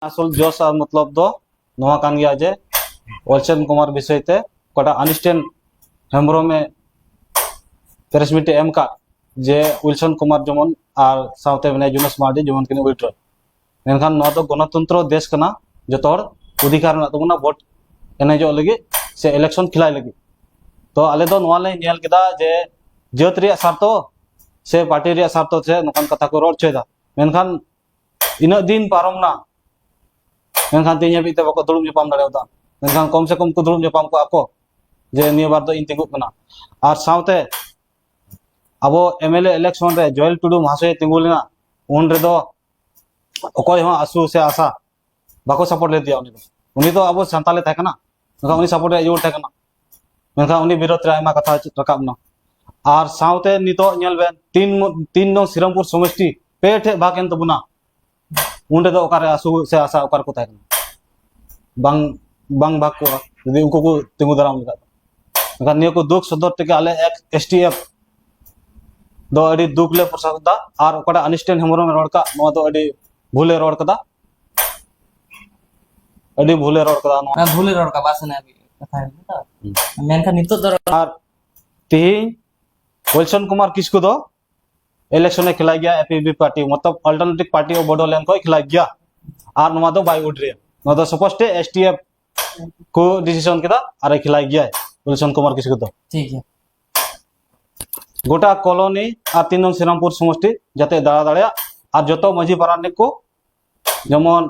आसल जोश मतलब दो नवा कान गया जे ओलचंद कुमार विषय ते कोटा अनिस्टेन हेमरो में प्रेस मीट एम का जे विल्सन कुमार जमन और साउते में जुनस मार्डी जमन किने विड्रो मेनखान नवा तो गणतंत्र देश कना जतोर अधिकार ना तबना वोट एने जो लगी से इलेक्शन खिलाय लगी तो आले दो नवा ले नेल केदा जे जत रिया सार्तो से पार्टी रिया सार्तो से नकान कथा को रोड चेदा मेनखान इन दिन पारमना मेनखान तीन बीते बाको दुड़ुब जपाम दाड़ेदा मेनखान कम से कम को दुड़ुब जपाम को आको जे निया बार दो इन तिंगुक कना और साउते अबो एमएलए इलेक्शन रे जोएल टुडू महाशय तिंगुलेना उन रे दो अकोय हो आसु से आशा बाको सपोर्ट ले दिया उनी तो अबो संताले थाकना मेनखान उनी सपोर्ट रे जोर थाकना मेनखान उनी विरोध रे आयमा कथा रकाबना और साउते नितो नेल बेन तीन नो श्रीरामपुर समष्टि पे ठे भागेन तबुना उनरे दो ओकारे आसु से आशा ओकार को थाकना बांग बांग भाग को यदि उनको को तिंगु दाराम लगा मेनखान नियो को दुख सदर तके आले एक एसटीएफ दो अड़ी दुख ले प्रसाद और ओकड़ा अनिस्टेन हेमरो में रोड का नो दो अड़ी भूले रोड कदा अड़ी भूले रोड कदा नो भूले रोड का बासने अभी कथा है मेनखान नितो दर और तीन विल्सन कुमार किसको दो इलेक्शन में खिलाई गया एपीबी पार्टी मतलब अल्टरनेटिव पार्टी ऑफ बोडोलैंड को खिलाई गया और नुआ दो बाय उठ रही नुआ दो स्पष्ट एसटीएफ को डिसीजन केदा और खिलाई गया विल्सन कुमार किसको दो ठीक है गोटा कॉलोनी और तीन नंग श्रीरामपुर समष्टि जाते दाड़ा दाड़ा और जो माझी पारानिक को जेमन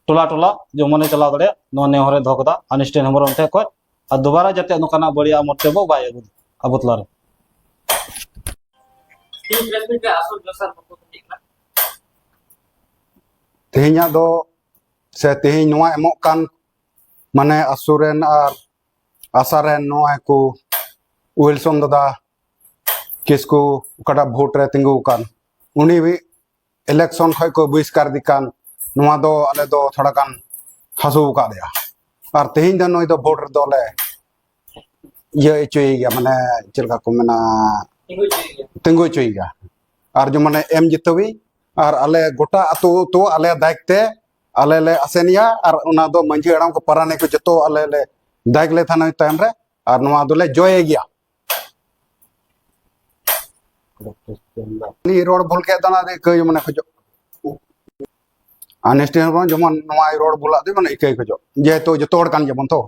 टोला टोला जेमन चला दाड़ा नो नेहरे धोकदा अनिस्टेन हेमरो अंते को और दोबारा जाते नोकाना बढ़िया मरते बो बाय अबुतला रे तेहिया दो से तेहि नोआ एमोक कान माने असुरेन और आसारेन नोआ को विल्सन दादा किसको कटा वोट रे तिंगु कान उनी भी इलेक्शन खय को बहिष्कार दिकान नोआ दो आले दो थोड़ा कान हसु का दिया और तेहिन दो नोई दो वोट रे दो ले ये चोई गया माने चलका को मेना तिंगु चोई गया और जो माने एम जितवी और आले गोटा अतो तो आले दायित्व आले ले असेनिया और उना दो मंझी अड़ाम को पराने को जतो आले ले दायित्व ले थाना टाइम रे और नोआ दो ले जोए गया नी रोड भूल के दाना दे कय माने खजो अनिस्टेन जमन नोआ रोड भूला दे माने इकय खजो जे तो जतो हड़ कान जमन तो